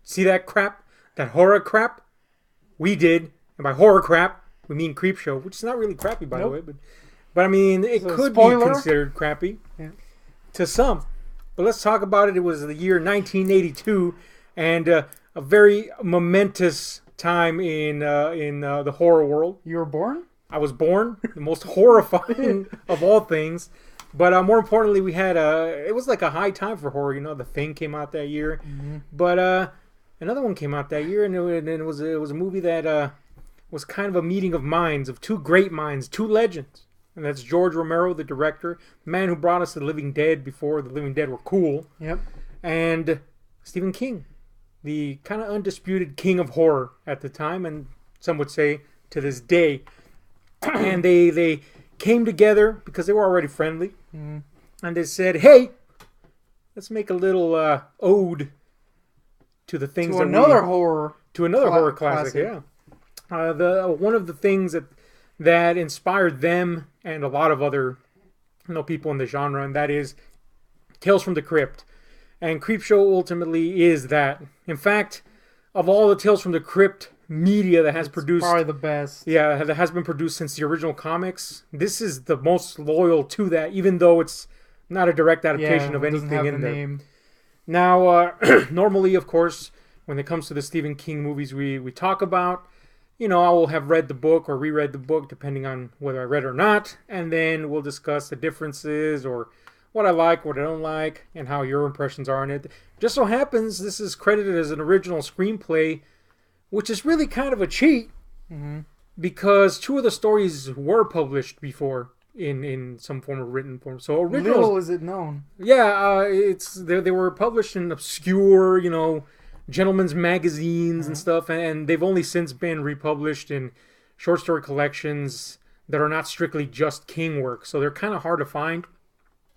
see that crap? That horror crap? We did. And by horror crap, we mean Creepshow, which is not really crappy, by the way. But I mean, it could be considered crappy to some. But let's talk about it. It was the year 1982, and a very momentous time in the horror world. You were born? I was born. The most horrifying of all things. But more importantly, we had it was like a high time for horror. You know, The Thing came out that year. Mm-hmm. But another one came out that year, and it was a movie that was kind of a meeting of minds, of two great minds, two legends. And that's George Romero, the director, the man who brought us The Living Dead before The Living Dead were cool. Yep. And Stephen King, the kind of undisputed king of horror at the time, and some would say to this day. And they came together because they were already friendly. Mm. And they said, hey, let's make a little ode to the things to another horror classic. Yeah. One of the things that inspired them and a lot of other people in the genre, and that is Tales from the Crypt. And Creepshow ultimately is that. In fact, of all the Tales from the Crypt media that has produced, probably the best. Yeah, that has been produced since the original comics. This is the most loyal to that, even though it's not a direct adaptation of anything in there. Name. Now, normally, of course, when it comes to the Stephen King movies we talk about, I will have read the book or reread the book, depending on whether I read it or not, and then we'll discuss the differences or what I like, what I don't like, and how your impressions are on it. Just so happens this is credited as an original screenplay, which is really kind of a cheat, because two of the stories were published before in some form of written form. So original, little is it known. Yeah, they were published in obscure, gentlemen's magazines and stuff, and they've only since been republished in short story collections that are not strictly just King work, so they're kind of hard to find.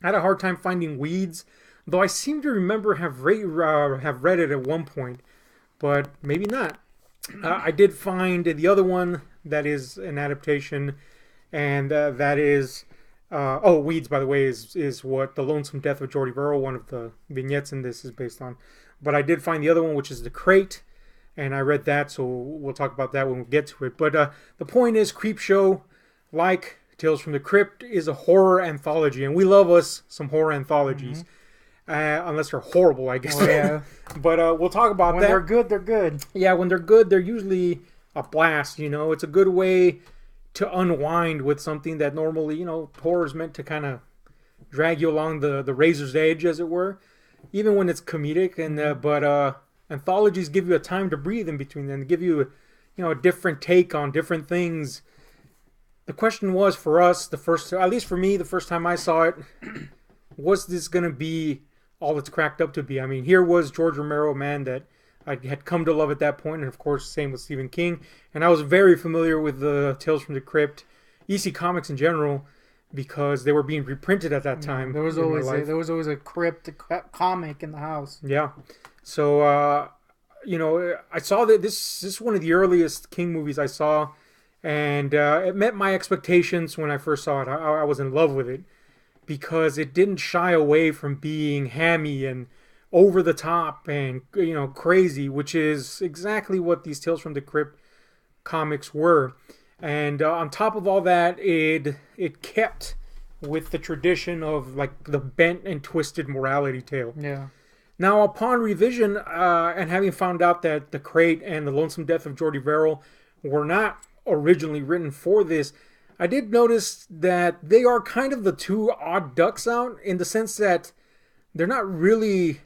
I had a hard time finding Weeds, though I seem to remember have read it at one point, but maybe not. I did find the other one that is an adaptation, and that is Weeds, by the way, is what The Lonesome Death of Jordy Verrill, one of the vignettes in this, is based on. But I did find the other one, which is The Crate, and I read that, so we'll talk about that when we get to it. But the point is, Creepshow, like Tales from the Crypt, is a horror anthology, and we love us some horror anthologies. Unless they're horrible, I guess. Oh, yeah. But we'll talk about that. When they're good, they're good. Yeah, when they're good, they're usually a blast, It's a good way to unwind with something that normally, horror is meant to kind of drag you along the razor's edge, as it were. Even when it's comedic, but anthologies give you a time to breathe in between them, give you a different take on different things. The question was for us, at least for me, the first time I saw it, was this going to be all it's cracked up to be? I mean, here was George Romero, a man that I had come to love at that point, and of course, same with Stephen King. And I was very familiar with the Tales from the Crypt, EC Comics in general, because they were being reprinted at that time. There was always a Crypt comic in the house. Yeah. So, I saw that this is one of the earliest King movies I saw, and it met my expectations when I first saw it. I was in love with it because it didn't shy away from being hammy and over the top and crazy, which is exactly what these Tales from the Crypt comics were. And on top of all that, it kept with the tradition of like the bent and twisted morality tale. Yeah. Now, upon revision and having found out that The Crate and The Lonesome Death of Jordy Verrill were not originally written for this, I did notice that they are kind of the two odd ducks out, in the sense that they're not really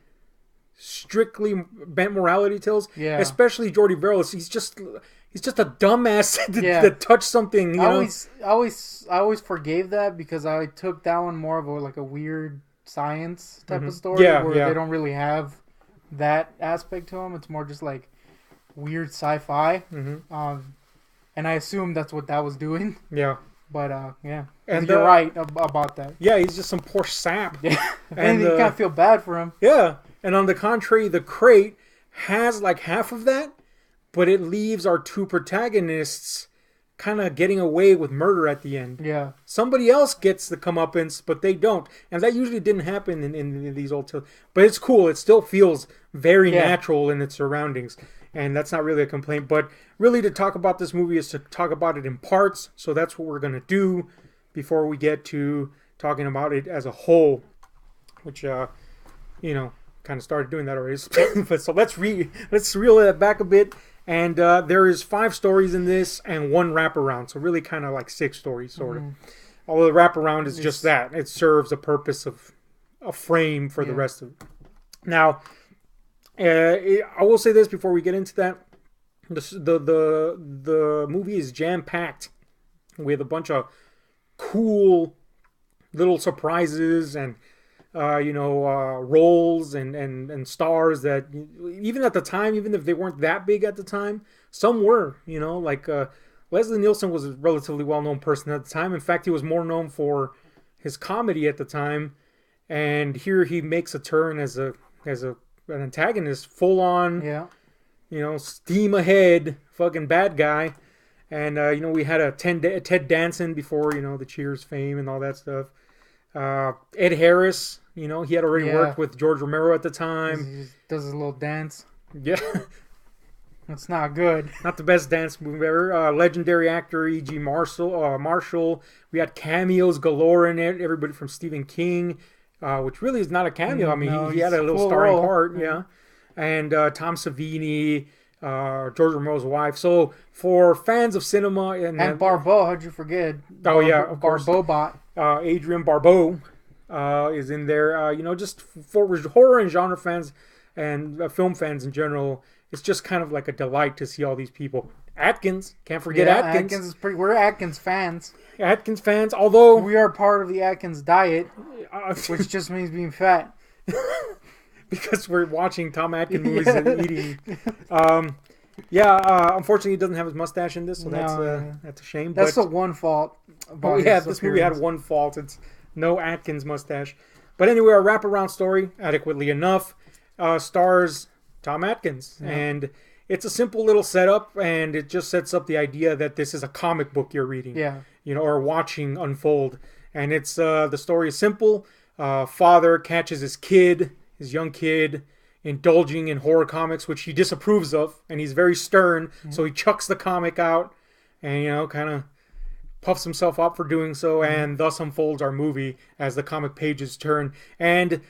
strictly bent morality tales. Yeah. Especially Jordy Verrill. He's just a dumbass that touched something. I always forgave that because I took that one more of a weird science type of story where they don't really have that aspect to them. It's more just like weird sci-fi. And I assume that's what that was doing. Yeah. But yeah, and you're right about that. Yeah, he's just some poor sap. Yeah. And you kind of feel bad for him. Yeah. And on the contrary, The Crate has like half of that, but it leaves our two protagonists kind of getting away with murder at the end. Yeah. Somebody else gets the comeuppance, but they don't. And that usually didn't happen in these old tales. But it's cool. It still feels very natural in its surroundings. And that's not really a complaint. But really to talk about this movie is to talk about it in parts. So that's what we're going to do before we get to talking about it as a whole. Which, kind of started doing that already. So let's reel it back a bit. And there is 5 stories in this and 1 wraparound. So really kind of like 6 stories, sort of. Although the wraparound is just that. It serves a purpose of a frame for the rest of it. Now, I will say this before we get into that. The movie is jam-packed with a bunch of cool little surprises and roles and stars that even at the time, even if they weren't that big at the time, some were, like Leslie Nielsen was a relatively well-known person at the time. In fact, he was more known for his comedy at the time, and here he makes a turn as an antagonist, full on, steam ahead, fucking bad guy. And we had a Ted Danson before, the Cheers fame and all that stuff. Ed Harris, he had already worked with George Romero at the time. He just does his little dance. Yeah. That's not good. Not the best dance move ever. Legendary actor E.G. Marshall. We had cameos galore in it. Everybody from Stephen King, which really is not a cameo. I mean, he had a little starring part. Yeah. And Tom Savini, George Romero's wife. So for fans of cinema... And Barbeau, how'd you forget? Of course. Barbeau-bot. Adrienne Barbeau is in there. Just for horror and genre fans and film fans in general, it's just kind of like a delight to see all these people. Atkins, can't forget Atkins. We're Atkins fans. Atkins fans, although we are part of the Atkins diet, which just means being fat. Because we're watching Tom Atkins movies and eating. Unfortunately, he doesn't have his mustache in this, so that's a shame. That's the one fault. This movie had one fault. It's no Atkins mustache. But anyway, our wraparound story, adequately enough, stars Tom Atkins. Yeah. And it's a simple little setup, and it just sets up the idea that this is a comic book you're reading. Yeah. Or watching unfold. And it's the story is simple. Father catches his young kid, indulging in horror comics, which he disapproves of, and he's very stern. Mm-hmm. So he chucks the comic out, and kind of puffs himself up for doing so, and thus unfolds our movie as the comic pages turn. And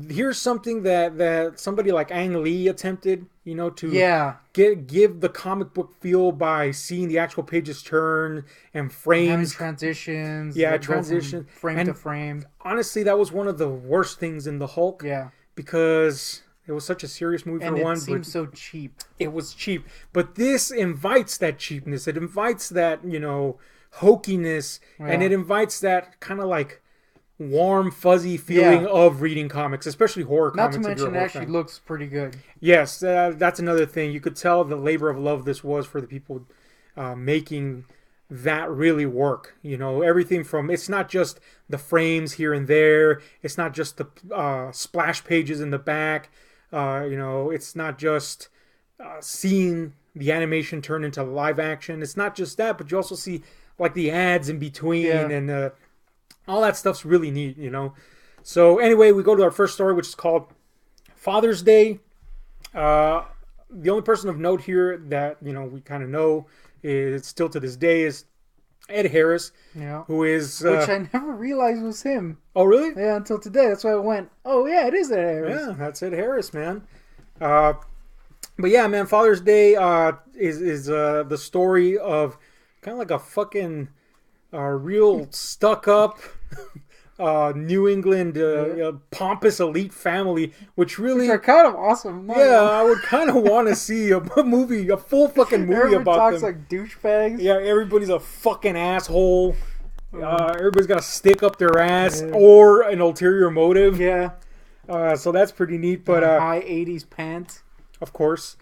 here's something that somebody like Ang Lee attempted, to give the comic book feel by seeing the actual pages turn and frames, transitions, transition frame to frame. Honestly, that was one of the worst things in the Hulk. Yeah, because it was such a serious movie and for one. It seems so cheap. It was cheap, but this invites that cheapness. It invites that hokiness, and it invites that kind of like warm, fuzzy feeling of reading comics, especially horror comics. Not to mention, it actually looks pretty good. Yes, that's another thing. You could tell the labor of love this was for the people making that really work. Everything from, it's not just the frames here and there. It's not just the splash pages in the back. It's not just seeing the animation turn into live action. It's not just that, but you also see like the ads in between and all that stuff's really neat, So anyway, we go to our first story, which is called Father's Day. The only person of note here that, we kind of know is still to this day is Ed Harris, who is... which I never realized was him. Oh, really? Yeah, until today. That's why I went, oh yeah, it is Ed Harris. Yeah, that's Ed Harris, man. But yeah, man, Father's Day is the story of kind of like a fucking real stuck-up New England pompous elite family, which are kind of awesome. I would kind of want to see a full fucking movie Everyone about talks them. Like douchebags. Yeah, everybody's a fucking asshole. Everybody's got a stick up their ass or an ulterior motive. Yeah. So that's pretty neat. But high 80s pants. Of course.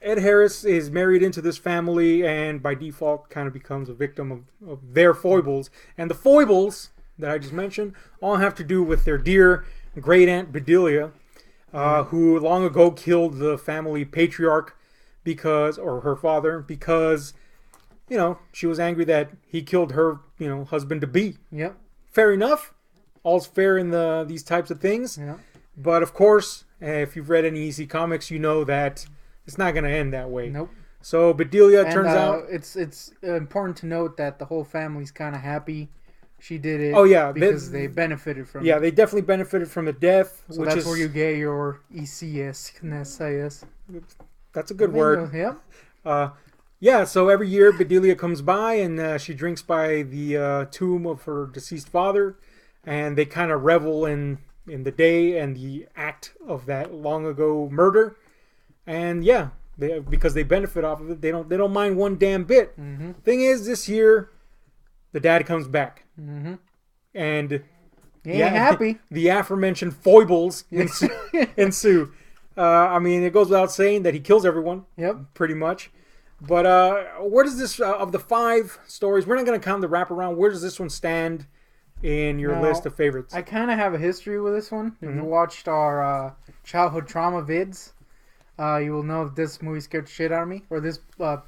Ed Harris is married into this family and by default kind of becomes a victim of their foibles. And the foibles that I just mentioned all have to do with their dear great aunt Bedelia, who long ago killed the family patriarch her father, because she was angry that he killed her, husband to be. Yep. Fair enough. All's fair in these types of things. Yep. But of course, if you've read any EC comics, you know that it's not going to end that way. Nope. So Bedelia turns out it's important to note that the whole family's kind of happy she did it. Oh yeah, because they benefited from it. Yeah, they definitely benefited from the death. So that's where you get your ECS. That's a good word. Yeah. Yeah, so every year Bedelia comes by and she drinks by the tomb of her deceased father, and they kind of revel in the day and the act of that long ago murder. And yeah, because they benefit off of it, they don't mind one damn bit. Mm-hmm. Thing is, this year the dad comes back, mm-hmm. and he ain't happy. The aforementioned foibles ensue. I mean, it goes without saying that he kills everyone. Yep, pretty much. But where does this, of the 5 stories, we're not going to count the wraparound, where does this one stand in your list of favorites? I kind of have a history with this one. If you watched our childhood trauma vids, you will know that this movie scared the shit out of me, or this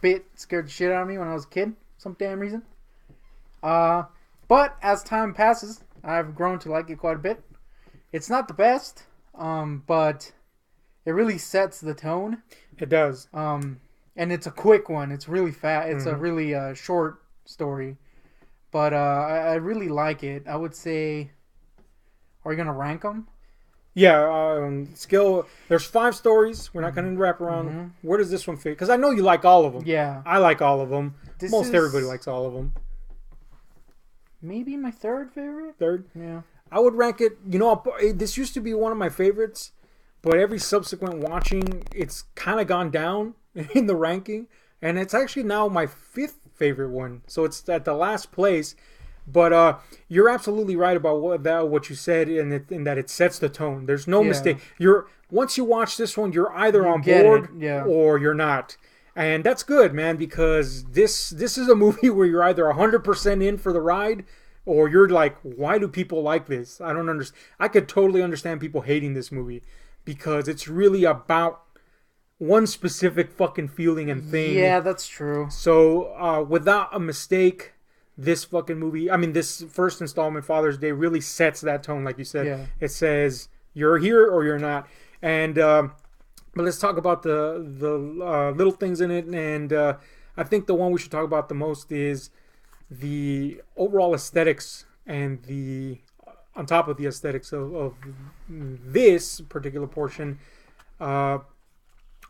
bit scared the shit out of me when I was a kid, some damn reason. But as time passes, I've grown to like it quite a bit. It's not the best, but it really sets the tone. It does. And it's a quick one. It's really fast. It's a really short story. But I really like it. I would say... Are you going to rank them? Yeah. Skill... There's 5 stories. We're not going to wrap around. Mm-hmm. Where does this one fit? Because I know you like all of them. Yeah. I like all of them. Most everybody likes all of them. Maybe my 3rd favorite? 3rd? Yeah. I would rank it... this used to be one of my favorites. But every subsequent watching, it's kind of gone down in the ranking, and it's actually now my 5th favorite one, so it's at the last place. But you're absolutely right about what you said, in that it sets the tone. There's no mistake. Once you watch this one, you're either on board or you're not, and that's good, man, because this is a movie where you're either 100% in for the ride, or you're like, why do people like this? I don't understand. I could totally understand people hating this movie, because it's really about one specific fucking feeling and thing. Yeah, that's true. So, without a mistake, this fucking movie, this first installment, Father's Day, really sets that tone, like you said. Yeah. It says, you're here or you're not. And, but let's talk about the little things in it. And I think the one we should talk about the most is the overall aesthetics, and on top of the aesthetics of this particular portion,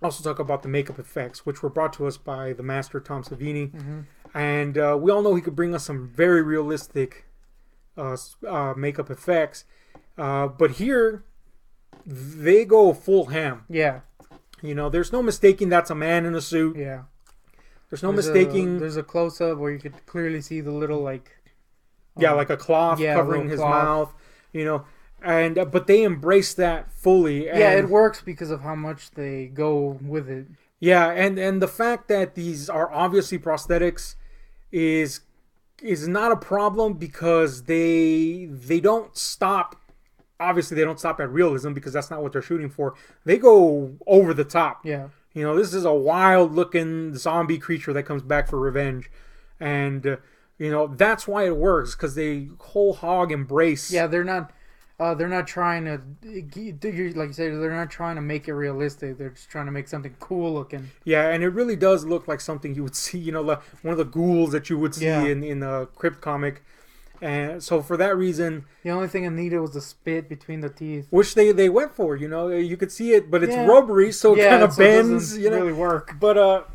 also talk about the makeup effects, which were brought to us by the master Tom Savini. Mm-hmm. And we all know he could bring us some very realistic makeup effects. But here, they go full ham. Yeah. There's no mistaking that's a man in a suit. Yeah. There's no mistaking... There's a close-up where you could clearly see the little, like a cloth covering his mouth, and but they embrace that fully. And, it works because of how much they go with it. Yeah, and the fact that these are obviously prosthetics is not a problem, because they don't stop. Obviously, they don't stop at realism, because that's not what they're shooting for. They go over the top. Yeah. This is a wild-looking zombie creature that comes back for revenge, and that's why it works, because they whole hog embrace. Yeah, they're not trying to, like you said, they're not trying to make it realistic. They're just trying to make something cool looking. Yeah, and it really does look like something you would see, like one of the ghouls that you would see in the Crypt comic. And so for that reason, the only thing I needed was the spit between the teeth, which they went for. You could see it, but it's rubbery, so it kind of bends. It doesn't really work. But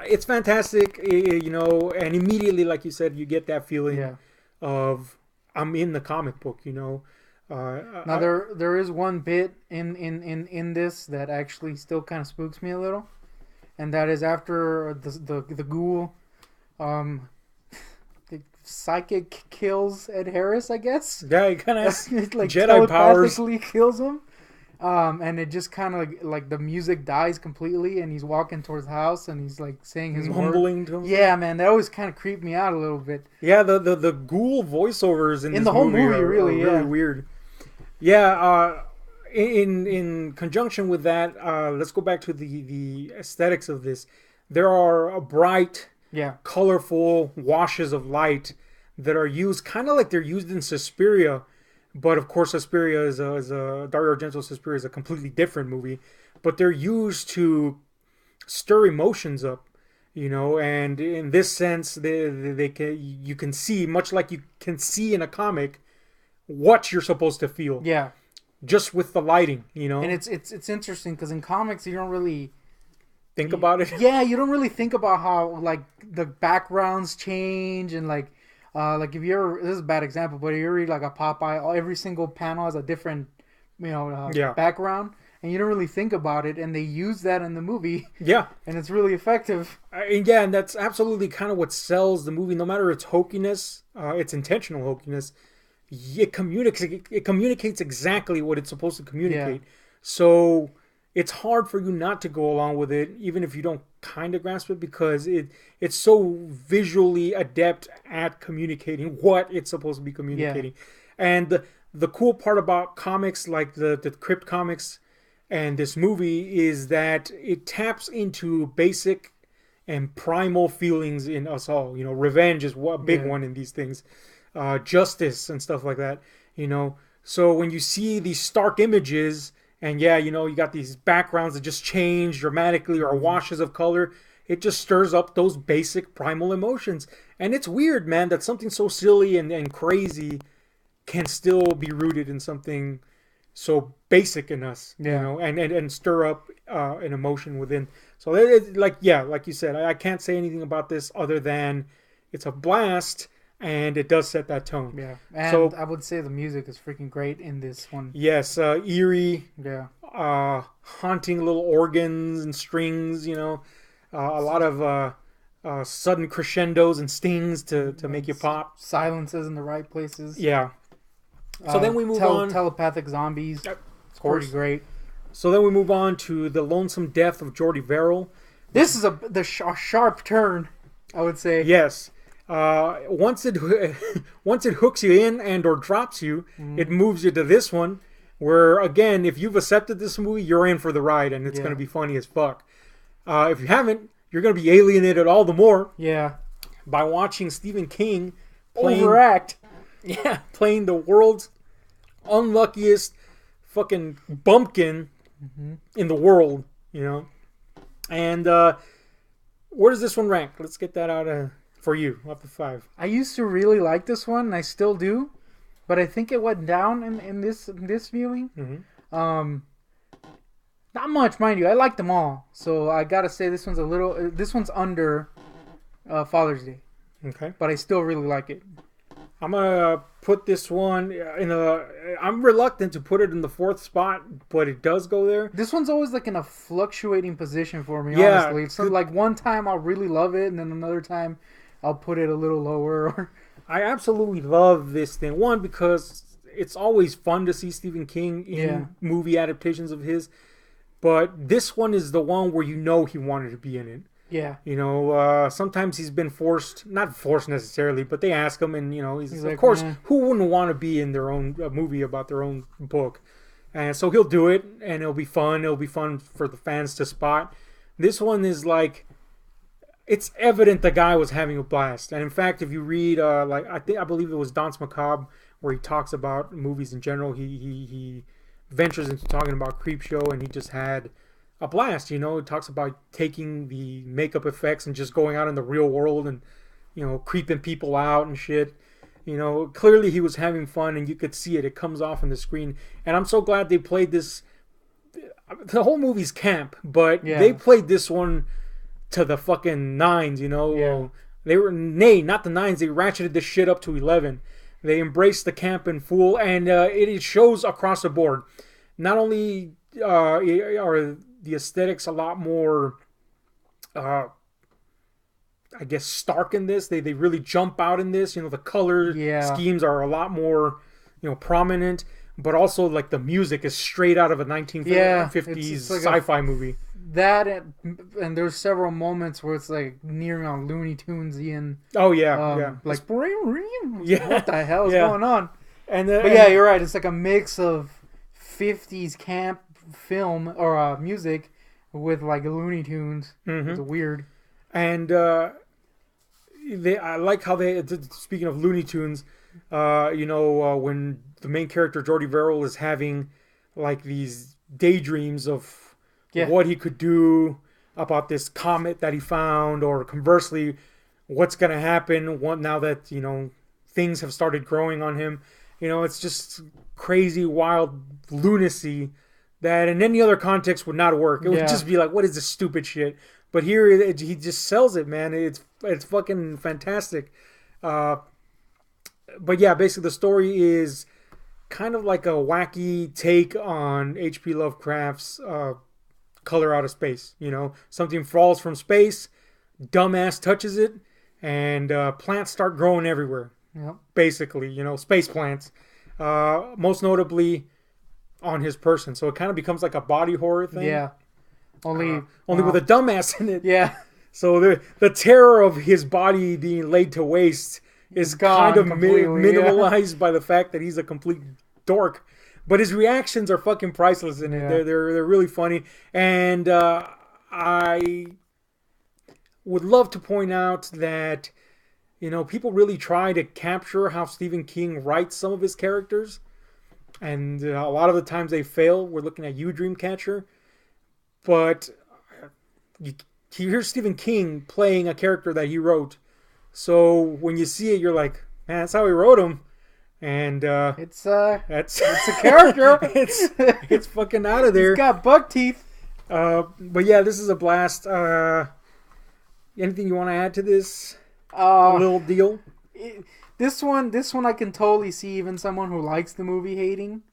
it's fantastic, and immediately, like you said, you get that feeling of I'm in the comic book. Now there is one bit in this that actually still kind of spooks me a little, and that is after the ghoul, the psychic kills Ed Harris, I guess. Yeah, he kind of like Jedi powers. Kills him. And it just kind of like the music dies completely, and he's walking towards the house, and he's like saying his mumbling to himself. Yeah, man, that always kind of creeped me out a little bit. Yeah, the ghoul voiceovers in this the whole movie are really weird. Yeah, in conjunction with that, let's go back to the aesthetics of this. There are bright colorful washes of light that are used kind of like they're used in Suspiria. But of course, Suspiria is a Dario Argento's Suspiria is a completely different movie. But they're used to stir emotions up, and in this sense, you can see, much like you can see in a comic, what you're supposed to feel. Yeah. Just with the lighting, And it's interesting because in comics you don't really think about it. Yeah, you don't really think about how like the backgrounds change and like if you ever, this is a bad example, but you read like a Popeye, every single panel has a different, background, and you don't really think about it, and they use that in the movie. Yeah. And it's really effective. And that's absolutely kind of what sells the movie, no matter its hokiness, its intentional hokiness. It communicates exactly what it's supposed to communicate. Yeah. So it's hard for you not to go along with it, even if you don't kind of grasp it, because it's so visually adept at communicating what it's supposed to be communicating. Yeah. And the cool part about comics like the Crypt comics and this movie is that it taps into basic and primal feelings in us all. Revenge is a big one in these things. Justice and stuff like that. So when you see these stark images and you got these backgrounds that just change dramatically or washes of color, it just stirs up those basic primal emotions. And it's weird, man, that something so silly and crazy can still be rooted in something so basic in us, and stir up an emotion within. So like you said, I can't say anything about this other than it's a blast. And it does set that tone. Yeah. And I would say the music is freaking great in this one. Yes. Eerie. Yeah. Haunting little organs and strings, a lot of sudden crescendos and stings to make you pop. Silences in the right places. Yeah. So then we move on. Telepathic zombies. Of course. Pretty great. So then we move on to The Lonesome Death of Jordy Verrill. This is a sharp turn, I would say. Yes. Once it hooks you in and or drops you, it moves you to this one, where again, if you've accepted this movie, you're in for the ride, and it's going to be funny as fuck. If you haven't, you're going to be alienated all the more. Yeah. By watching Stephen King overact. Yeah, playing the world's unluckiest fucking bumpkin in the world, And where does this one rank? Let's get that out of. For you, up to 5. I used to really like this one, and I still do, but I think it went down in this viewing. Mm-hmm. Not much, mind you. I like them all, so I gotta say this one's under Father's Day. Okay, but I still really like it. I'm gonna put this one I'm reluctant to put it in the 4th spot, but it does go there. This one's always like in a fluctuating position for me. Yeah, honestly, so like one time I'll really love it, and then another time I'll put it a little lower. I absolutely love this thing. One, because it's always fun to see Stephen King in movie adaptations of his. But this one is the one where he wanted to be in it. Yeah. Sometimes he's been not forced necessarily, but they ask him and, he's like, of course, who wouldn't want to be in their own movie about their own book? And so he'll do it, and it'll be fun. It'll be fun for the fans to spot. This one is like, it's evident the guy was having a blast. And in fact, if you read, I believe it was Danse Macabre, where he talks about movies in general, he ventures into talking about Creepshow, and he just had a blast. He talks about taking the makeup effects and just going out in the real world and, creeping people out and shit. Clearly he was having fun, and you could see it. It comes off on the screne. And I'm so glad they played this. The whole movie's camp, but they played this one to the fucking 9s, Yeah. They were, not the 9s. They ratcheted this shit up to 11. They embraced the camp in full, and it shows across the board. Not only are the aesthetics a lot more, I guess, stark in this. They really jump out in this. The color schemes are a lot more, prominent. But also, like, the music is straight out of a 1950s like sci-fi movie. That and there's several moments where it's like nearing on Looney Tunes-ian. Oh yeah. Like what the hell is going on? But you're right. It's like a mix of 50s camp film or music with like Looney Tunes. Mm-hmm. It's weird. And I like how they, speaking of Looney Tunes, when the main character Jordy Verrill is having like these daydreams of what he could do about this comet that he found, or conversely, what's going to happen now that, things have started growing on him. It's just crazy, wild lunacy that in any other context would not work. It would just be like, what is this stupid shit? But here, he just sells it, man. It's fucking fantastic. But yeah, basically the story is kind of like a wacky take on H.P. Lovecraft's Color Out of Space. Something falls from space, dumbass touches it, and plants start growing everywhere. Yep. Basically, space plants. Most notably on his person. So it kind of becomes like a body horror thing. Yeah. Only with a dumbass in it. Yeah. So the terror of his body being laid to waste is kind of minimalized by the fact that he's a complete dork. But his reactions are fucking priceless in it. Yeah. They're really funny. And I would love to point out that people really try to capture how Stephen King writes some of his characters. And a lot of the times they fail. We're looking at You, Dreamcatcher. But here's Stephen King playing a character that he wrote. So when you see it, you're like, man, that's how he wrote him. And it's a character. it's fucking out of there. He's got buck teeth. But yeah, this is a blast. Anything you want to add to this little deal? This one I can totally see even someone who likes the movie hating,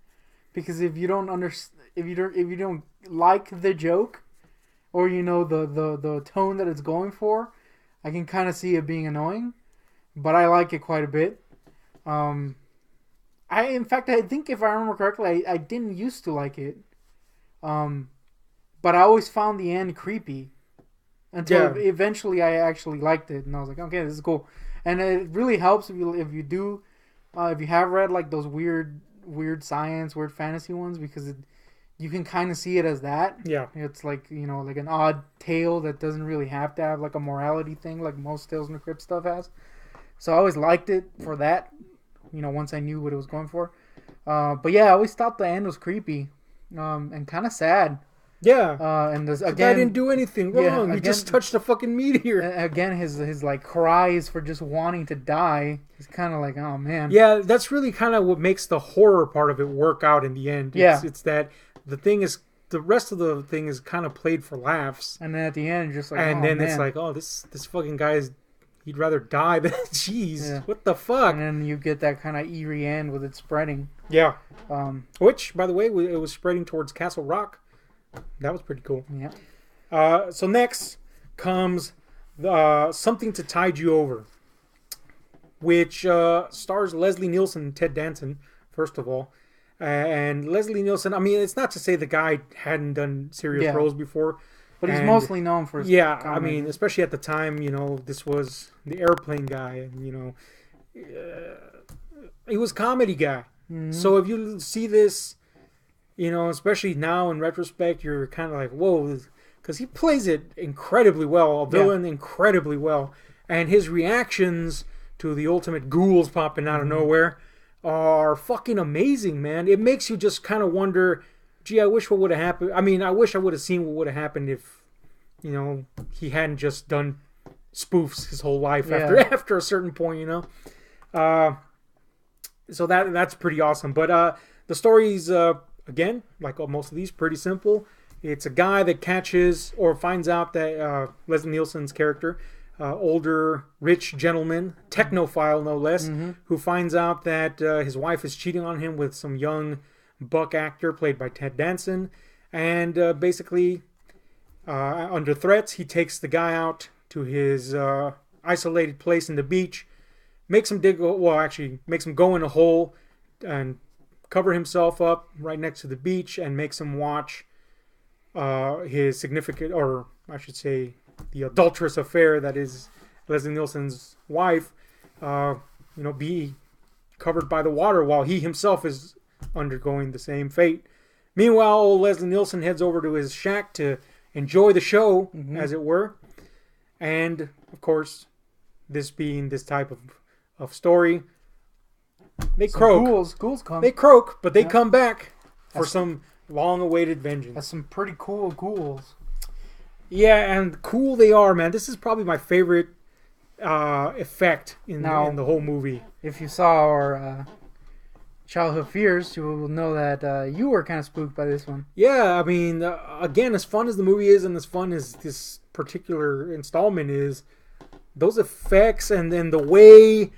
because if you don't like the joke, or the tone that it's going for, I can kind of see it being annoying. But I like it quite a bit. I think if I remember correctly, I didn't used to like it. But I always found the end creepy until eventually I actually liked it, and I was like, okay, this is cool. And it really helps if you have read like those weird science, weird fantasy ones, because you can kind of see it as that. Yeah, it's like like an odd tale that doesn't really have to have like a morality thing like most Tales from the Crypt stuff has. So I always liked it for that. Once I knew what it was going for. But yeah, I always thought the end was creepy, and kind of sad. Yeah. And this, again, I didn't do anything wrong. He just touched a fucking meteor. Again, his like cries for just wanting to die. It's kind of like, oh man. Yeah, that's really kind of what makes the horror part of it work out in the end. It's that the rest of the thing is kind of played for laughs. And then at the end, just like, it's like, oh, this fucking guy is. He'd rather die than jeez. What the fuck? And then you get that kind of eerie end with it spreading. Yeah. Which, by the way, it was spreading towards Castle Rock. That was pretty cool. Yeah. So next comes Something to Tide You Over, which stars Leslie Nielsen and Ted Danson, first of all. And Leslie Nielsen, I mean, it's not to say the guy hadn't done serious roles before. But he's mostly known for his comedy. I mean, especially at the time, this was the Airplane guy, and, he was comedy guy. Mm-hmm. So if you see this, especially now in retrospect, you're kind of like, whoa, because he plays it incredibly well, a villain incredibly well. And his reactions to the ultimate ghouls popping out of nowhere are fucking amazing, man. It makes you just kind of wonder, gee, I wish what would have happened. I mean, I wish I would have seen what would have happened if, he hadn't just done spoofs his whole life after a certain point, So that's pretty awesome. But the story's, again, like most of these, pretty simple. It's a guy that catches or finds out that Leslie Nielsen's character, older, rich gentleman, technophile no less, who finds out that his wife is cheating on him with some young buck actor played by Ted Danson, and basically under threats he takes the guy out to his isolated place in the beach, makes him go in a hole and cover himself up right next to the beach, and makes him watch his significant, or I should say the adulterous affair that is Leslie Nielsen's wife, be covered by the water while he himself is undergoing the same fate. Meanwhile, old Leslie Nielsen heads over to his shack to enjoy the show, as it were. And, of course, this being this type of story. They croak. Ghouls come. They croak, but they come back for some long-awaited vengeance. That's some pretty cool ghouls. Yeah, and cool they are, man. This is probably my favorite effect in the whole movie. If you saw our childhood fears, you will know that you were kind of spooked by this one. Yeah, I mean, again, as fun as the movie is and as fun as this particular installment is, those effects and then the way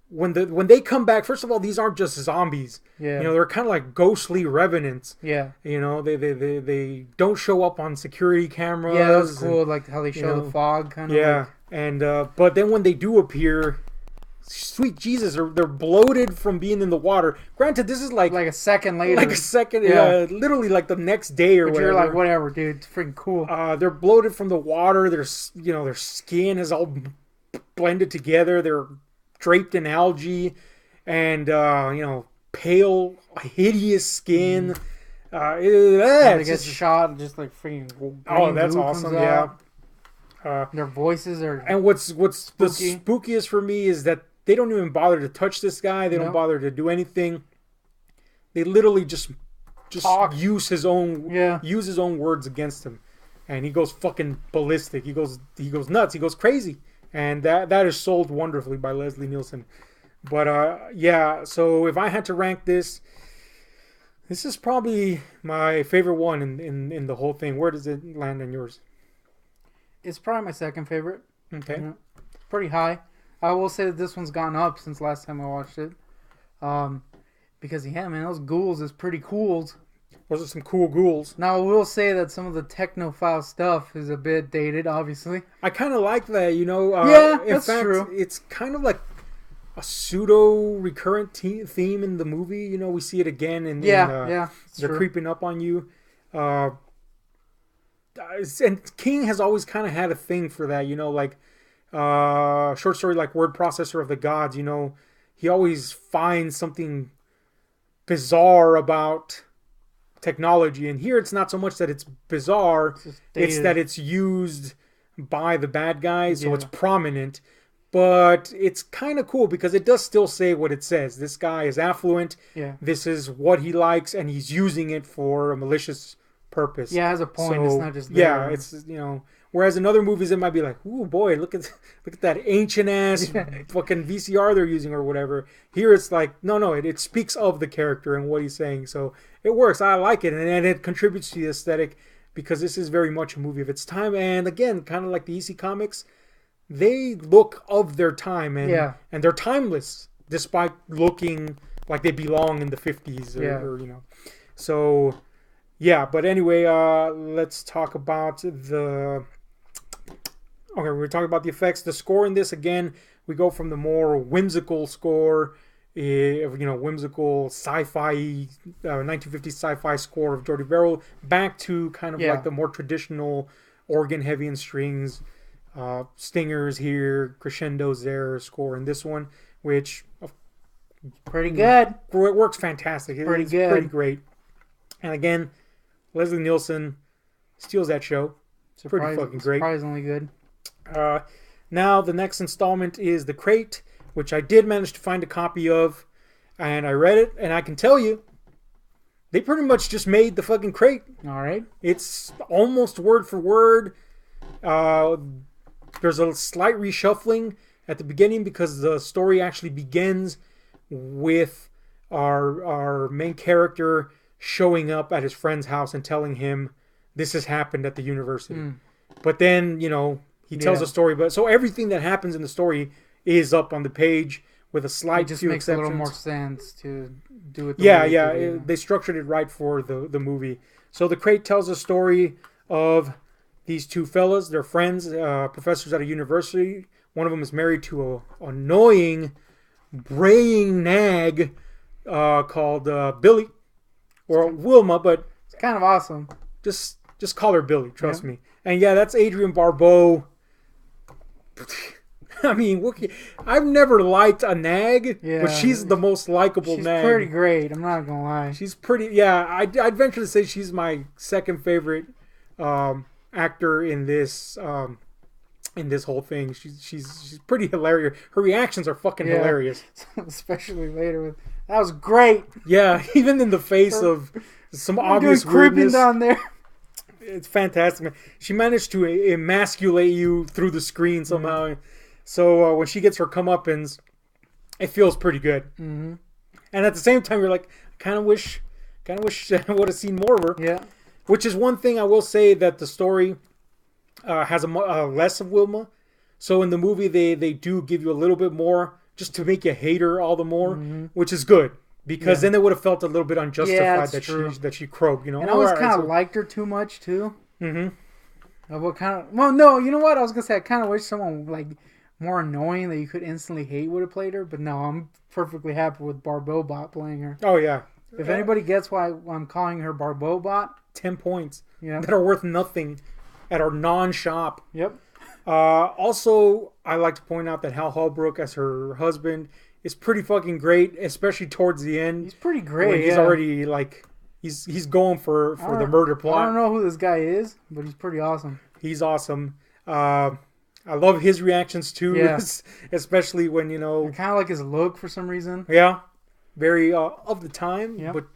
when they come back, first of all, these aren't just zombies. Yeah. You know, they're kind of like ghostly revenants. Yeah. You know, they don't show up on security cameras. Yeah, that's cool. Like how they show the fog kind of. Yeah. Like... And but then when they do appear, sweet Jesus, they're bloated from being in the water. Granted, this is like a second later. Like a second, literally like the next day or whatever. You're like, whatever, dude. It's freaking cool. They're bloated from the water. Their skin is all blended together. They're draped in algae and pale, hideous skin. They get shot and just like freaking. Oh, that's awesome! Yeah. Their voices are. And what's spooky. The spookiest for me is that they don't even bother to touch this guy. They don't bother to do anything. They literally just use his own words against him, and he goes fucking ballistic. He goes nuts. He goes crazy, and that is sold wonderfully by Leslie Nielsen. But so if I had to rank this is probably my favorite one in the whole thing. Where does it land on yours? It's probably my second favorite. Okay. Yeah. Pretty high. I will say that this one's gone up since last time I watched it. Because, man, those ghouls is pretty cool. Those are some cool ghouls. Now, I will say that some of the technophile stuff is a bit dated, obviously. I kind of like that, that's true. It's kind of like a pseudo-recurrent theme in the movie. We see it again in they're creeping up on you. And King has always kind of had a thing for that, like short story like Word Processor of the Gods. He always finds something bizarre about technology, and here it's not so much that it's bizarre, it's that it's used by the bad guys, so it's prominent. But it's kind of cool because it does still say what it says. This guy is affluent. Yeah. This is what he likes, and he's using it for a malicious purpose. Yeah, it has a point. So, it's not just there. Yeah, it's whereas in other movies it might be like, ooh boy, look at that ancient ass fucking VCR they're using or whatever. Here it's like no, it speaks of the character and what he's saying, so it works. I like it, and it contributes to the aesthetic because this is very much a movie of its time. And again, kind of like the EC comics, they look of their time and they're timeless despite looking like they belong in the 50s or so. Yeah, but anyway, let's talk about we're talking about the effects. The score in this, again, we go from the more whimsical score, whimsical sci-fi, 1950s sci-fi score of Jordi Verrill, back to kind of like the more traditional organ heavy and strings, stingers here, crescendos there, score in this one, which pretty good. It works fantastic. It's pretty great. And again, Leslie Nielsen steals that show. It's pretty fucking great. Surprisingly good. Now, the next installment is The Crate, which I did manage to find a copy of, and I read it, and I can tell you, they pretty much just made the fucking Crate. All right. It's almost word for word. There's a slight reshuffling at the beginning because the story actually begins with our main character showing up at his friend's house and telling him this has happened at the university. But then, he tells a story. But so everything that happens in the story is up on the page with a slight few exceptions. It just makes a little more sense to do it. They structured it right for the movie. So The Crate tells a story of these two fellas. They're friends, professors at a university. One of them is married to a annoying, braying nag called Billy. Or Wilma, but it's kind of awesome. Just call her Billy, trust me. And that's Adrienne Barbeau. I mean, I've never liked a nag, but she's the most likable nag. She's pretty great, I'm not gonna lie. She's pretty, I'd venture to say she's my second favorite actor in this in this whole thing. She's pretty hilarious. Her reactions are fucking hilarious. Especially later with, that was great. Yeah, even in the face of some obvious weirdness down there. It's fantastic, man. She managed to emasculate you through the screen somehow. Mm-hmm. So when she gets her comeuppance, it feels pretty good. Mm-hmm. And at the same time, you're like, kind of wish I would have seen more of her. Yeah. Which is one thing I will say, that the story has less of Wilma. So in the movie, they do give you a little bit more, just to make you hate her all the more, which is good. Because then it would have felt a little bit unjustified that she croaked, you know. And I always kind of liked her too much too. Mm-hmm. What kind of? Well, no, you know what? I was gonna say I kind of wish someone like more annoying that you could instantly hate would have played her. But no, I'm perfectly happy with Barbobot playing her. Oh yeah. If anybody gets why I'm calling her Barbobot, 10 points that are worth nothing at our non-shop. Yep. Also, I like to point out that Hal Holbrook as her husband is pretty fucking great, especially towards the end. He's pretty great. When he's already like he's going for the murder plot. I don't know who this guy is, but he's pretty awesome. He's awesome. I love his reactions too, especially when I kind of like his look for some reason. Yeah, very of the time, but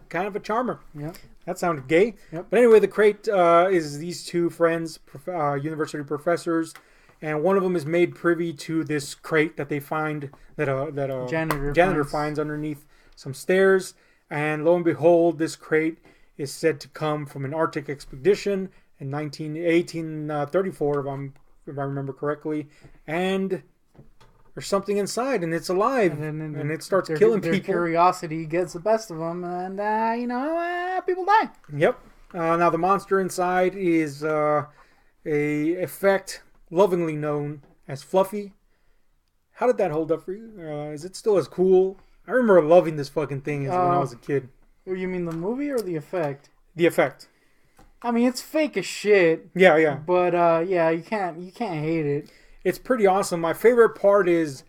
kind of a charmer. Yeah, that sounded gay. Yep. But anyway, the crate is these two friends, university professors. And one of them is made privy to this crate that they find that a janitor finds underneath some stairs. And lo and behold, this crate is said to come from an Arctic expedition in 1834, if I remember correctly. And there's something inside, and it's alive, and it starts killing people. Curiosity gets the best of them, and people die. Yep. Now the monster inside is a effect lovingly known as Fluffy. How did that hold up for you? Is it still as cool? I remember loving this fucking thing when I was a kid. You mean the movie or the effect? The effect. I mean, it's fake as shit. Yeah. But you can't hate it. It's pretty awesome. My favorite part is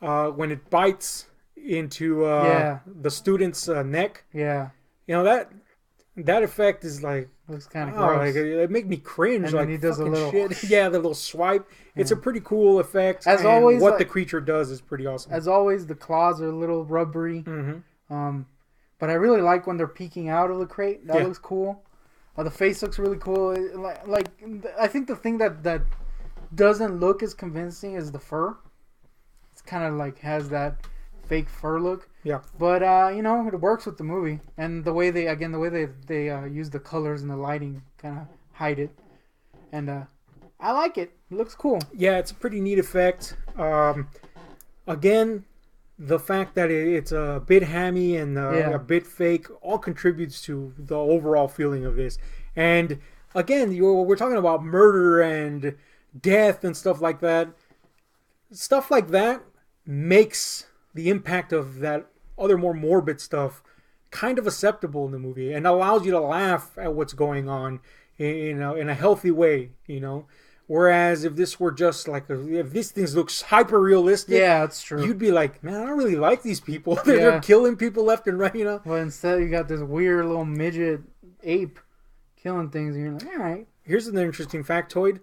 when it bites into the student's neck. Yeah. That effect is like, looks kind of gross. It made me cringe. And like, then he does a little shit. Yeah, the little swipe. Yeah. It's a pretty cool effect. As always, what the creature does is pretty awesome. As always, the claws are a little rubbery. Mm-hmm. But I really like when they're peeking out of the crate. That looks cool. The face looks really cool. I think the thing that doesn't look as convincing as the fur. It's kind of like has that fake fur look. Yeah. But it works with the movie, and the way they use the colors and the lighting kind of hide it, and I like it. It looks cool. Yeah, it's a pretty neat effect. Again, the fact that it's a bit hammy and a bit fake all contributes to the overall feeling of this. And again, we're talking about murder and death and stuff like that. Stuff like that makes the impact of that other more morbid stuff kind of acceptable in the movie, and allows you to laugh at what's going on in a healthy way, Whereas if this were just like if this thing looks hyper realistic, that's true. You'd be like, man, I don't really like these people. They're killing people left and right, Well, instead you got this weird little midget ape killing things, and you're like, all right. Here's an interesting factoid.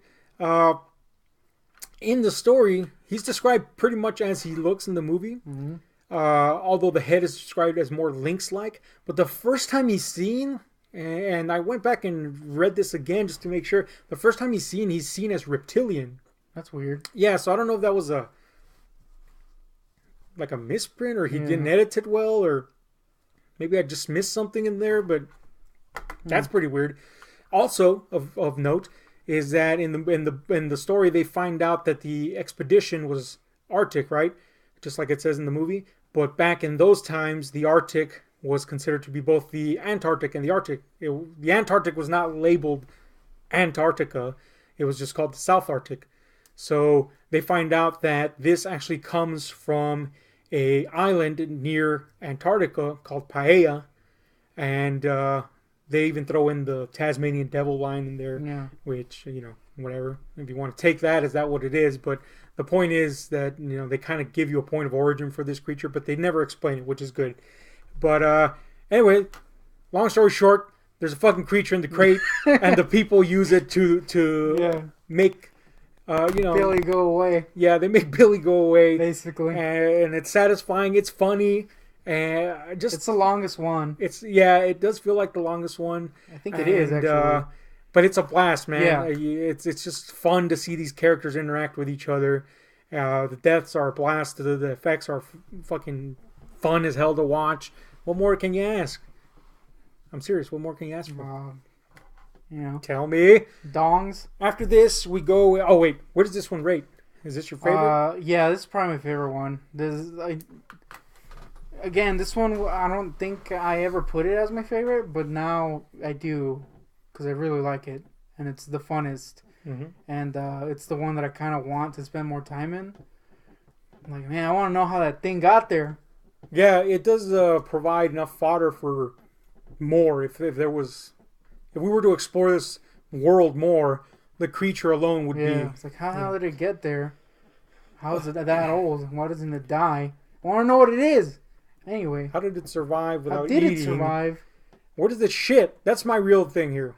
In the story, he's described pretty much as he looks in the movie. Mm-hmm. Although the head is described as more lynx-like. But the first time he's seen, and I went back and read this again just to make sure, the first time he's seen as reptilian. That's weird. Yeah, so I don't know if that was a misprint, or he didn't edit it well, or maybe I just missed something in there, but that's pretty weird. Also, of note, is that in the story they find out that the expedition was Arctic, right? Just like it says in the movie. But back in those times, the Arctic was considered to be both the Antarctic and the Arctic. The Antarctic was not labeled Antarctica. It was just called the South Arctic. So they find out that this actually comes from a island near Antarctica called Paella. And they even throw in the Tasmanian devil line in there, which, whatever. If you want to take that, is that what it is? But the point is that, they kind of give you a point of origin for this creature, but they never explain it, which is good. But anyway, long story short, there's a fucking creature in the crate, and the people use it to make Billy go away. Yeah, they make Billy go away. Basically. And it's satisfying. It's funny. And it's the longest one. It does feel like the longest one. I think it is, actually. But it's a blast, man. Yeah. It's just fun to see these characters interact with each other. The deaths are a blast. The effects are fucking fun as hell to watch. What more can you ask? I'm serious. What more can you ask for? Tell me. Dongs. After this, we go... Oh, wait. Where does this one rate? Is this your favorite? Yeah, this is probably my favorite one. Again, this one, I don't think I ever put it as my favorite, but now I do, because I really like it, and it's the funnest, and it's the one that I kind of want to spend more time in. I'm like, man, I want to know how that thing got there. Yeah, it does provide enough fodder for more. If we were to explore this world more, the creature alone would be. It's like, how did it get there? How is it that old? Why doesn't it die? I want to know what it is. Anyway. How did it survive without eating? How did it survive? Where does it shit? That's my real thing here.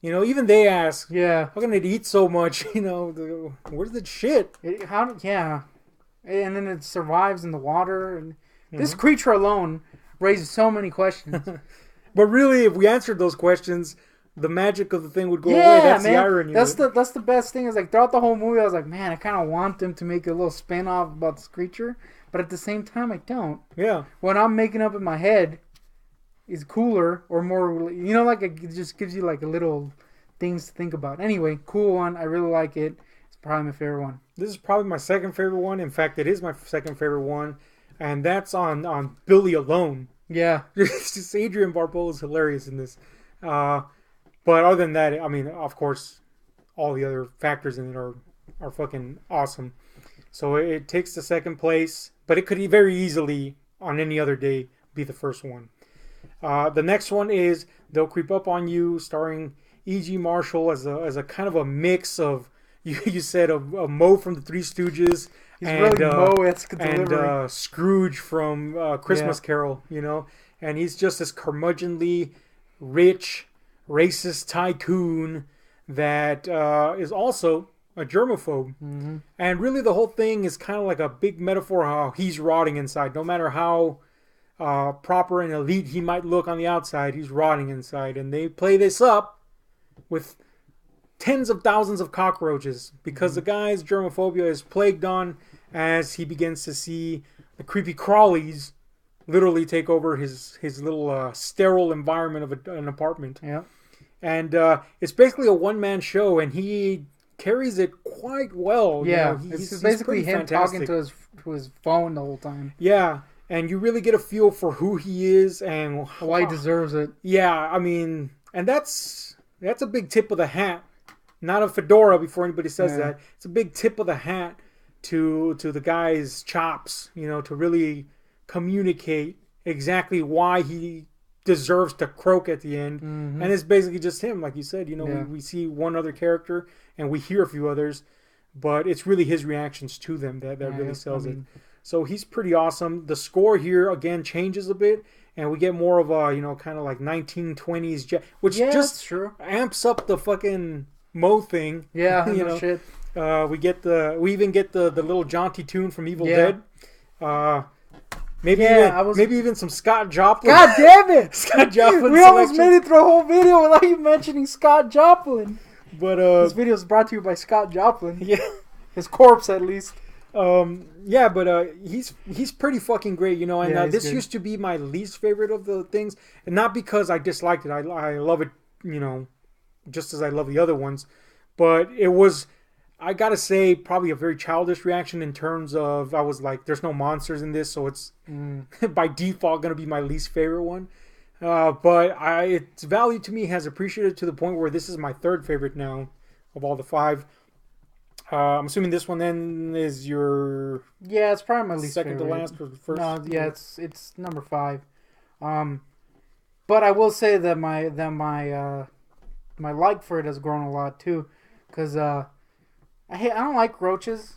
Even they ask, how can it eat so much? Where does it shit? And then it survives in the water. And this creature alone raises so many questions. But really, if we answered those questions, the magic of the thing would go away. That's man. The irony. That's the best thing. Is like throughout the whole movie, I was like, man, I kind of want them to make a little spin-off about this creature. But at the same time, I don't. Yeah. What I'm making up in my head is cooler or more, it just gives you like a little things to think about. Anyway, cool one. I really like it. It's probably my favorite one. This is probably my second favorite one. In fact, it is my second favorite one. And that's on Billy alone. Yeah. It's just Adrian Barbeau is hilarious in this. But other than that, I mean, of course, all the other factors in it are fucking awesome. So it takes the second place, but it could very easily, on any other day, be the first one. The next one is They'll Creep Up on You, starring E.G. Marshall as a kind of a mix of, you said, of Moe from the Three Stooges. He's really Moe-esque delivery. And Scrooge from Christmas Carol, And he's just this curmudgeonly, rich, racist tycoon that is also a germaphobe. And really the whole thing is kind of like a big metaphor how he's rotting inside. No matter how proper and elite he might look on the outside, he's rotting inside. And they play this up with tens of thousands of cockroaches because the guy's germophobia is plagued on as he begins to see the creepy crawlies literally take over his little sterile environment of an apartment. Yeah. And it's basically a one-man show, and he carries it quite well. Yeah, he's basically him fantastic. Talking to his phone the whole time. Yeah, and you really get a feel for who he is and why he deserves it. Yeah, I mean, and that's a big tip of the hat. Not a fedora before anybody says that. It's a big tip of the hat to the guy's chops, to really communicate exactly why he deserves to croak at the end. And it's basically just him, like you said. We see one other character and we hear a few others, but it's really his reactions to them that really sells it. So he's pretty awesome. The score here again changes a bit, and we get more of a kind of like 1920s which just true. Amps up the fucking Moe thing. Yeah, shit. We even get the little jaunty tune from Evil Dead. Maybe even some Scott Joplin. God damn it! Scott Joplin. We almost made it through a whole video without you mentioning Scott Joplin. But this video is brought to you by Scott Joplin. Yeah, his corpse at least. He's pretty fucking great, And this used to be my least favorite of the things, and not because I disliked it. I love it, just as I love the other ones. But it was, I gotta say, probably a very childish reaction in terms of I was like, there's no monsters in this, so it's by default gonna be my least favorite one. But its value to me has appreciated to the point where this is my third favorite now of all the five. I'm assuming this one then is your it's probably my least second favorite. To last or first. No, it's number 5. But I will say that my like for it has grown a lot too, because I don't like roaches.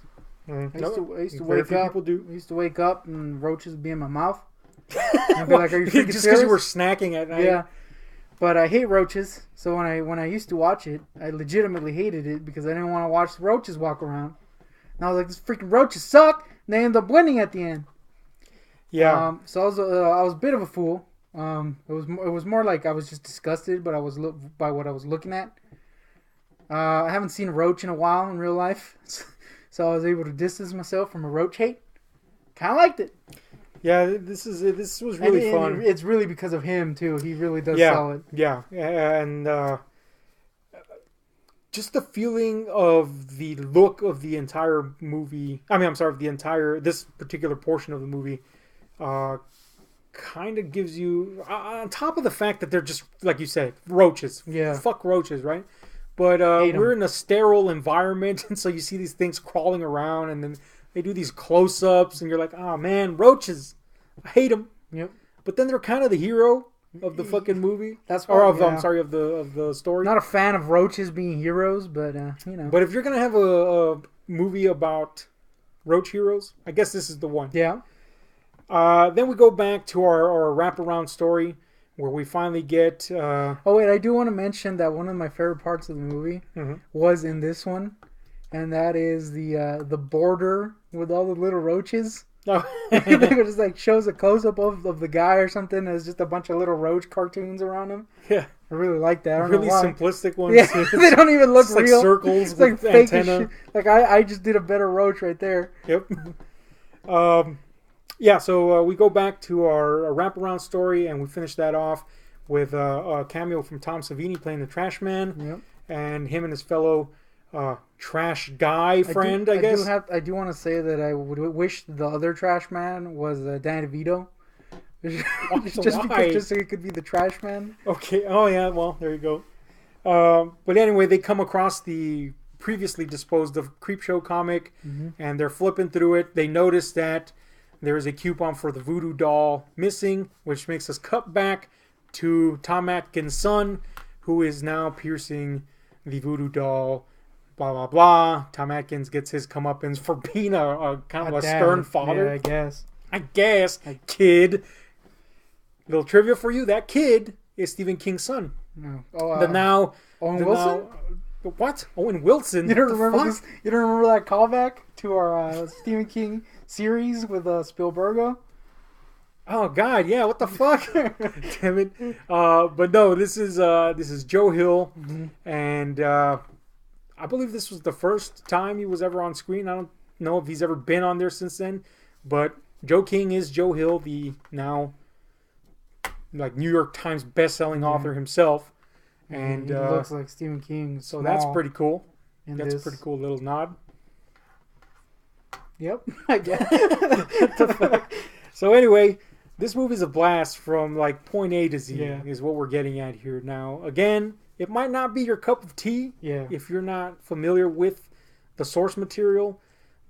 I used to wake up. I used to wake up and roaches would be in my mouth. I'd be like, "Are you freaking just serious?" because you were snacking at night? Yeah. But I hate roaches, so when I used to watch it, I legitimately hated it because I didn't want to watch the roaches walk around. And I was like, "These freaking roaches suck!" And they end up winning at the end. Yeah. So I was a bit of a fool. It was more like I was just disgusted, but by what I was looking at. I haven't seen a roach in a while in real life, so I was able to distance myself from a roach hate. Kind of liked it. Yeah, this was really fun. It's really because of him too. He really does sell it. Yeah, and just the feeling of the look of the entire movie. I mean, I'm sorry, this particular portion of the movie, kind of gives you, on top of the fact that they're just like you said, roaches. Yeah, fuck roaches, right? But we're in a sterile environment, and so you see these things crawling around, and then they do these close-ups, and you're like, oh man, roaches. I hate them. Yep. But then they're kind of the hero of the fucking movie. That's why, I'm sorry, of the story. Not a fan of roaches being heroes, but you know. But if you're gonna have a movie about roach heroes, I guess this is the one. Yeah. Then we go back to our wraparound story where we finally get. Oh wait, I do want to mention that one of my favorite parts of the movie was in this one, and that is the border with all the little roaches. Oh. It just like shows a close up of the guy or something. There's just a bunch of little roach cartoons around him. Yeah, I really like that. I don't really know why. Simplistic ones. Yeah, they don't even look it's real. Like circles. It's like fake antenna. Like I just did a better roach right there. Yep. Yeah. So we go back to our wraparound story, and we finish that off with a cameo from Tom Savini playing the Trash Man, and him and his fellow. Trash guy friend, I guess. I do want to say that I would wish the other Trash Man was Danny DeVito. just so he could be the Trash Man. Okay. Oh yeah. Well, there you go. But anyway, they come across the previously disposed of Creepshow comic, and they're flipping through it. They notice that there is a coupon for the voodoo doll missing, which makes us cut back to Tom Atkins' son, who is now piercing the voodoo doll. Blah blah blah. Tom Atkins gets his comeuppance for being a kind of a stern father. Yeah, I guess. Kid. Little trivia for you: that kid is Stephen King's son. No. Owen Wilson. What? Owen Wilson? You don't remember this? You don't remember that callback to our Stephen King series with Spielberg? Oh God, yeah. What the fuck? Damn it. But no, this is Joe Hill, and. I believe this was the first time he was ever on screen. I don't know if he's ever been on there since then. But Joe King is Joe Hill, the now like New York Times best-selling author himself. And he looks like Stephen King. So that's pretty cool. That's a pretty cool little nod. Yep, I guess. So anyway, this movie's a blast from like point A to Z is what we're getting at here. Now, again, it might not be your cup of tea if you're not familiar with the source material.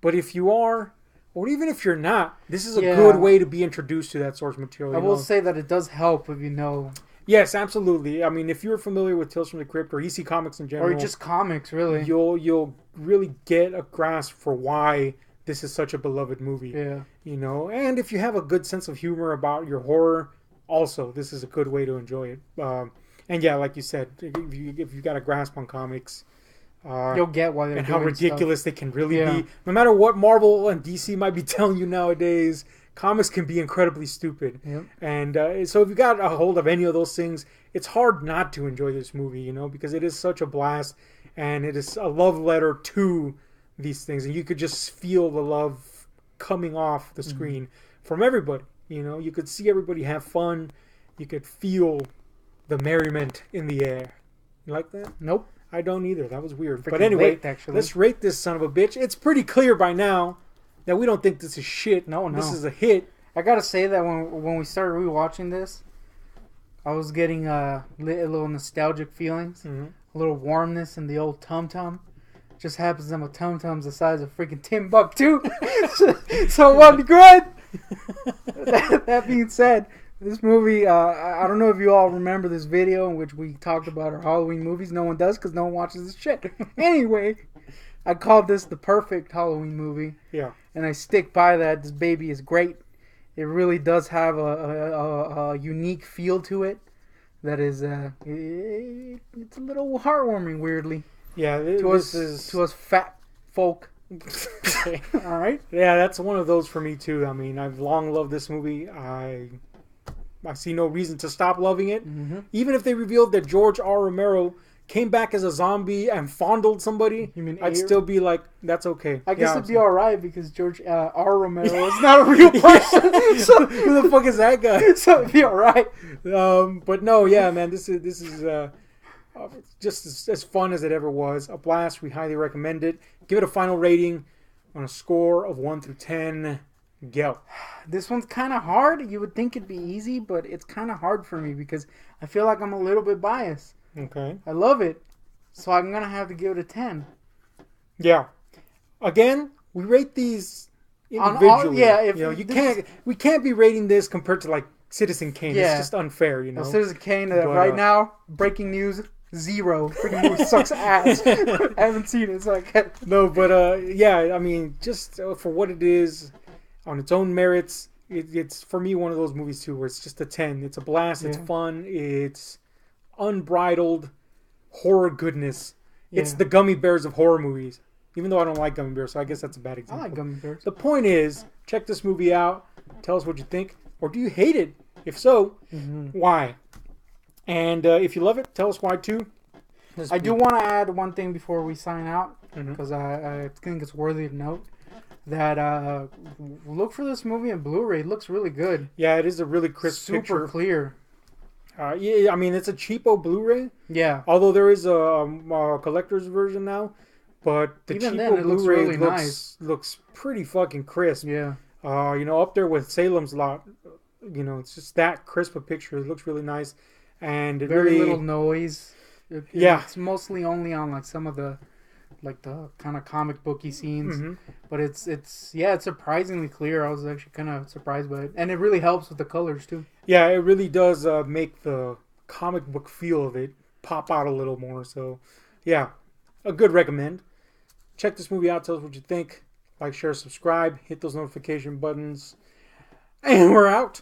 But if you are, or even if you're not, this is a good way to be introduced to that source material. I will say that it does help if you know. Yes, absolutely. I mean, if you're familiar with Tales from the Crypt or EC Comics in general. Or just comics, really. You'll really get a grasp for why this is such a beloved movie. Yeah. You know, and if you have a good sense of humor about your horror, also, this is a good way to enjoy it. And yeah, like you said, if you got a grasp on comics, you'll get why they're and doing how ridiculous stuff. They can really be. No matter what Marvel and DC might be telling you nowadays, comics can be incredibly stupid. Yep. And so if you got a hold of any of those things, it's hard not to enjoy this movie, you know, because it is such a blast, and it is a love letter to these things, and you could just feel the love coming off the screen from everybody. You know, you could see everybody have fun. You could feel the merriment in the air. You like that? Nope. I don't either. That was weird. Freaking but anyway, actually. Let's rate this son of a bitch. It's pretty clear by now that we don't think this is shit. No. This is a hit. I gotta say that when we started rewatching this, I was getting a little nostalgic feelings, a little warmness in the old tum-tum. Just happens that my tum-tum's the size of freaking Timbuktu. So what good? That being said, this movie, I don't know if you all remember this video in which we talked about our Halloween movies. No one does because no one watches this shit. Anyway, I called this the perfect Halloween movie. Yeah. And I stick by that. This baby is great. It really does have a unique feel to it that is it's a little heartwarming, weirdly. Yeah, to us fat folk. All right. Yeah, that's one of those for me too. I mean, I've long loved this movie. I see no reason to stop loving it. Mm-hmm. Even if they revealed that George R. Romero came back as a zombie and fondled somebody, I'd still be like, that's okay. I guess it'd be alright because George R. Romero is not a real person. So who the fuck is that guy? So it'd be alright. But no, yeah, man, this is just as fun as it ever was. A blast. We highly recommend it. Give it a final rating on a score of 1 through 10. Go. This one's kind of hard. You would think it'd be easy, but it's kind of hard for me because I feel like I'm a little bit biased. Okay. I love it, so I'm gonna have to give it a 10. Yeah. Again, we rate these individually. We can't be rating this compared to like Citizen Kane. Yeah. It's just unfair, you know. Citizen Kane, right now, breaking news, 0. Freaking movie sucks ass. I haven't seen it, so I can't. No, but yeah, I mean, just for what it is, on its own merits, it's for me one of those movies too, where it's just a 10. It's a blast. It's fun. It's unbridled horror goodness. Yeah. It's the gummy bears of horror movies. Even though I don't like gummy bears, so I guess that's a bad example. I like gummy bears. The point is, check this movie out. Tell us what you think, or do you hate it? If so, why? And if you love it, tell us why too. I do want to add one thing before we sign out, because I think it's worthy to note that look for this movie in Blu-ray. It looks really good. Yeah, it is a really crisp picture. Super clear. Yeah, I mean, it's a cheapo Blu-ray. Yeah. Although there is a collector's version now, but the even cheapo then, it looks Blu-ray really nice. looks pretty fucking crisp. Yeah. You know, up there with Salem's Lot. You know, it's just that crisp a picture. It looks really nice, and it very really, little noise. It's mostly only on like some of the kind of comic booky scenes, but it's surprisingly clear. I was actually kind of surprised by it, and it really helps with the colors too. Yeah, it really does make the comic book feel of it pop out a little more. So, yeah, a good recommend. Check this movie out. Tell us what you think. Like, share, subscribe. Hit those notification buttons. And we're out.